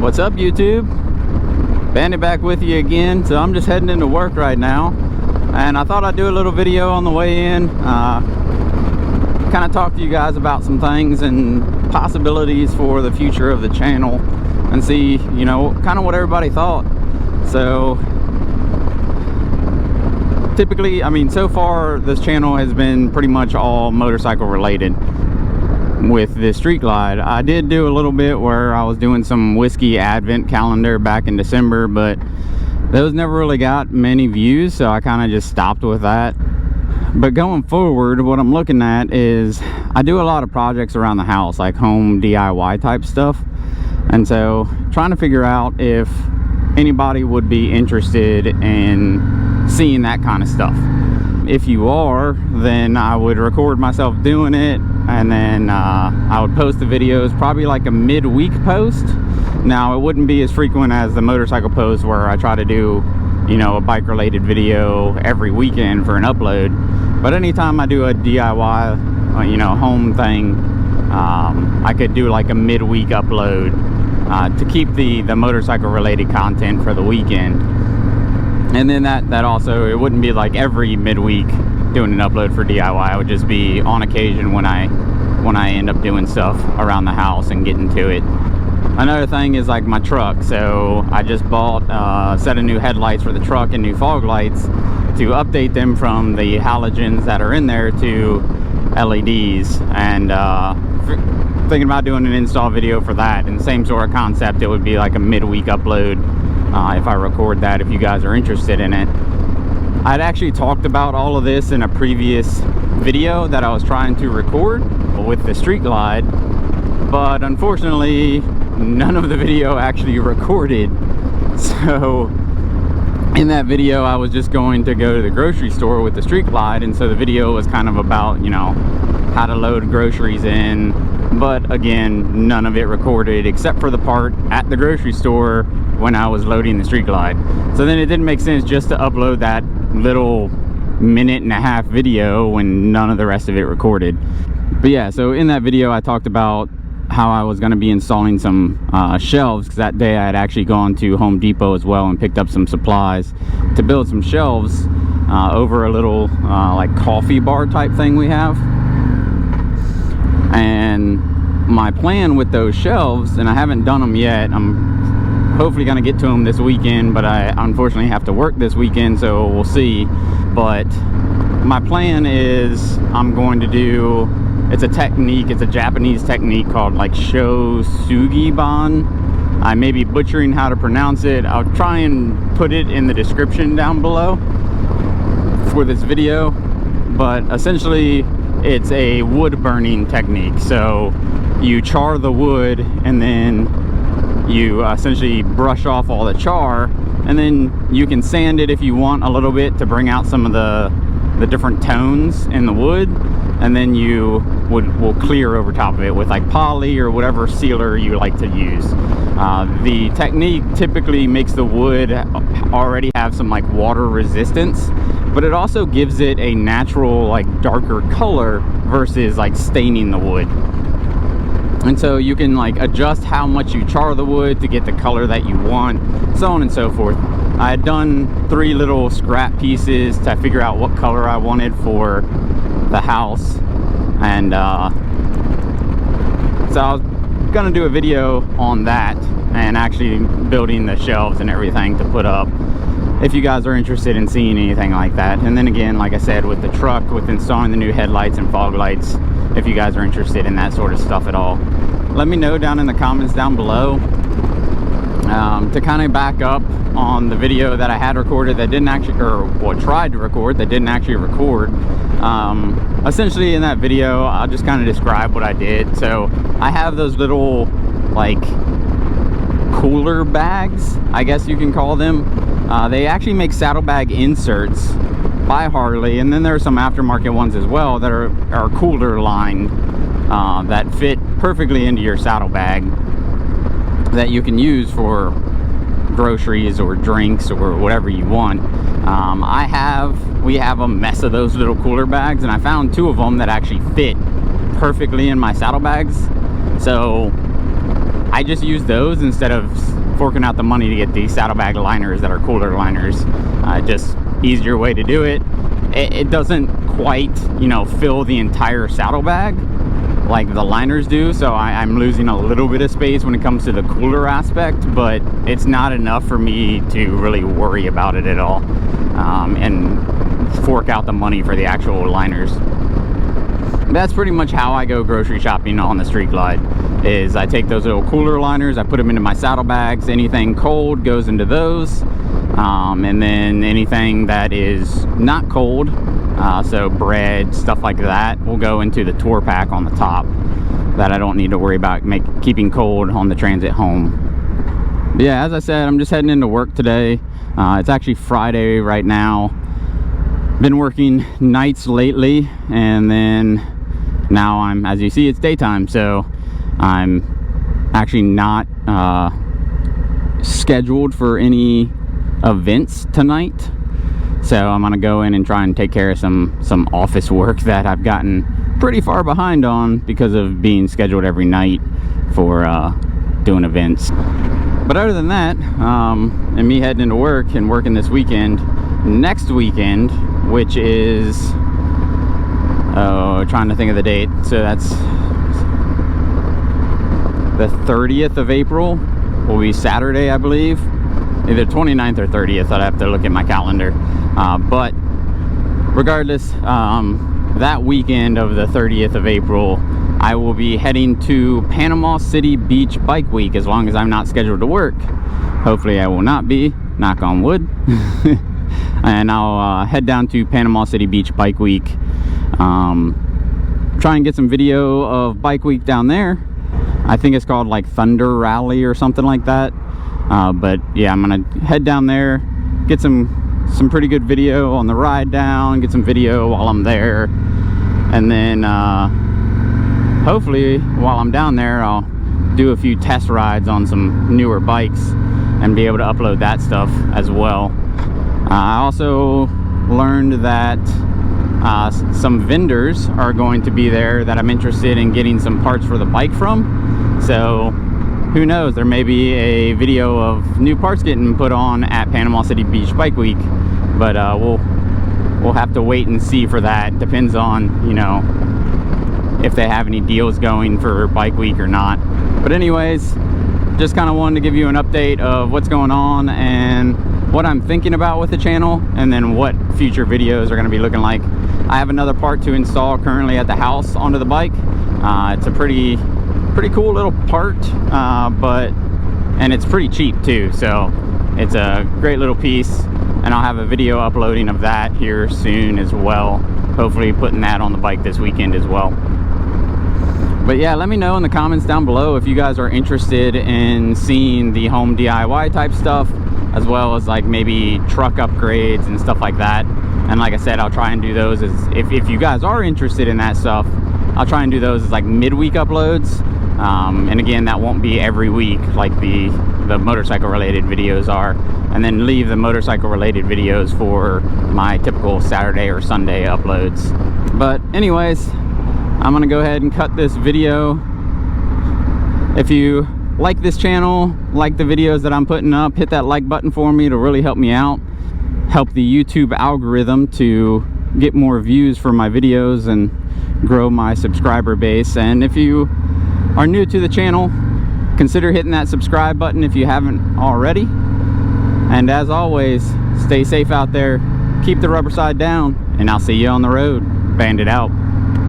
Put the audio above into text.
What's up, YouTube? Bandit back with you again. So I'm just heading into work right now, and I thought I'd do a little video on the way in, kind of talk to you guys about some things and possibilities for the future of the channel, and see, you know, kind of what everybody thought. So typically, I mean, so far this channel has been pretty much all motorcycle related. With the Street Glide, I did do a little bit where I was doing some whiskey advent calendar back in December, but those never really got many views, so I kind of just stopped with that. But going forward, what I'm looking at is I do a lot of projects around the house, like home DIY type stuff, and so trying to figure out if anybody would be interested in seeing that kind of stuff. If you are, then I would record myself doing it, and then I would post the videos, probably like a midweek post. Now, it wouldn't be as frequent as the motorcycle post where I try to do, you know, a bike related video every weekend for an upload. But anytime I do a DIY, you know, home thing, I could do like a midweek upload to keep the motorcycle related content for the weekend. And then that also, it wouldn't be like every midweek doing an upload for DIY. It would just be on occasion when I end up doing stuff around the house and getting to it. Another thing is like my truck. So I just bought a set of new headlights for the truck and new fog lights to update them from the halogens that are in there to LEDs, and thinking about doing an install video for that. And same sort of concept, it would be like a midweek upload if I record that, if you guys are interested in it. I'd actually talked about all of this in a previous video that I was trying to record with the Street Glide, but unfortunately none of the video actually recorded. So in that video I was just going to go to the grocery store with the Street Glide, and so the video was kind of about, you know, how to load groceries in, but again, none of it recorded except for the part at the grocery store when I was loading the Street Glide. So then it didn't make sense just to upload that little minute-and-a-half video when none of the rest of it recorded. But yeah, so in that video I talked about how I was going to be installing some shelves, because that day I had actually gone to Home Depot as well and picked up some supplies to build some shelves over a little like coffee bar type thing we have. And my plan with those shelves, and I haven't done them yet, I'm hopefully going to get to them this weekend, but I unfortunately have to work this weekend, so we'll see. But my plan is I'm going to do, it's a technique, it's a Japanese technique called like Shou Sugi Ban. I may be butchering how to pronounce it. I'll try and put it in the description down below for this video. But essentially it's a wood burning technique. So you char the wood, and then you essentially brush off all the char, and then you can sand it if you want a little bit to bring out some of the different tones in the wood, and then you will clear over top of it with like poly or whatever sealer you like to use. The technique typically makes the wood already have some like water resistance, but it also gives it a natural like darker color versus like staining the wood. And so you can like adjust how much you char the wood to get the color that you want, so on and so forth. I had done 3 little scrap pieces to figure out what color I wanted for the house, and so I was gonna do a video on that and actually building the shelves and everything to put up, if you guys are interested in seeing anything like that. And then again, like I said, with the truck, with installing the new headlights and fog lights, if you guys are interested in that sort of stuff at all, let me know down in the comments down below. To kind of back up on the video that I had recorded that didn't actually, or tried to record that didn't actually record, essentially in that video I'll just kind of describe what I did. So I have those little like cooler bags, I guess you can call them. They actually make saddlebag inserts by Harley, and then there are some aftermarket ones as well that are cooler lined, that fit perfectly into your saddlebag, that you can use for groceries or drinks or whatever you want. We have a mess of those little cooler bags, and I found 2 of them that actually fit perfectly in my saddlebags. So I just use those instead of forking out the money to get the saddlebag liners that are cooler liners. Just easier way to do it. It doesn't quite, you know, fill the entire saddlebag like the liners do, so I'm losing a little bit of space when it comes to the cooler aspect, but it's not enough for me to really worry about it at all, and fork out the money for the actual liners. That's pretty much how I go grocery shopping on the Street Glide. Is I take those little cooler liners, I put them into my saddlebags. Anything cold goes into those, and then anything that is not cold, so bread, stuff like that, will go into the tour pack on the top that I don't need to worry about keeping cold on the transit home. But yeah, as I said, I'm just heading into work today. It's actually Friday right now. Been working nights lately, and then now as you see, it's daytime, so I'm actually not scheduled for any events tonight. So I'm gonna go in and try and take care of some office work that I've gotten pretty far behind on because of being scheduled every night for doing events. But other than that, and me heading into work and working this weekend, next weekend, which is trying to think of the date, so that's the 30th of April, will be Saturday, I believe. Either 29th or 30th, I'd have to look at my calendar. But regardless, that weekend of the 30th of April, I will be heading to Panama City Beach Bike Week, as long as I'm not scheduled to work. Hopefully I will not be, knock on wood. And I'll head down to Panama City Beach Bike Week, try and get some video of Bike Week down there. I think it's called like Thunder Rally or something like that. But yeah, I'm gonna head down there, get some pretty good video on the ride down, get some video while I'm there, and then hopefully while I'm down there I'll do a few test rides on some newer bikes and be able to upload that stuff as well. I also learned that some vendors are going to be there that I'm interested in getting some parts for the bike from, so who knows, there may be a video of new parts getting put on at Panama City Beach Bike Week, but we'll have to wait and see for that. Depends on, you know, if they have any deals going for Bike Week or not. But anyways, just kind of wanted to give you an update of what's going on and what I'm thinking about with the channel, and then what future videos are going to be looking like. I have another part to install currently at the house onto the bike. It's a pretty cool little part, and it's pretty cheap too, so it's a great little piece, and I'll have a video uploading of that here soon as well, hopefully putting that on the bike this weekend as well. But yeah, let me know in the comments down below if you guys are interested in seeing the home DIY type stuff, as well as like maybe truck upgrades and stuff like that. And like I said, I'll try and do those as, if you guys are interested in that stuff, I'll try and do those as like midweek uploads. And again, that won't be every week like the motorcycle related videos are, and then leave the motorcycle related videos for my typical Saturday or Sunday uploads. But anyways, I'm gonna go ahead and cut this video. If you like this channel, like the videos that I'm putting up, hit that like button for me. It'll really help me out, help the YouTube algorithm to get more views for my videos and grow my subscriber base. And if you are new to the channel, consider hitting that subscribe button if you haven't already. And as always, stay safe out there, keep the rubber side down, and I'll see you on the road. Bandit out.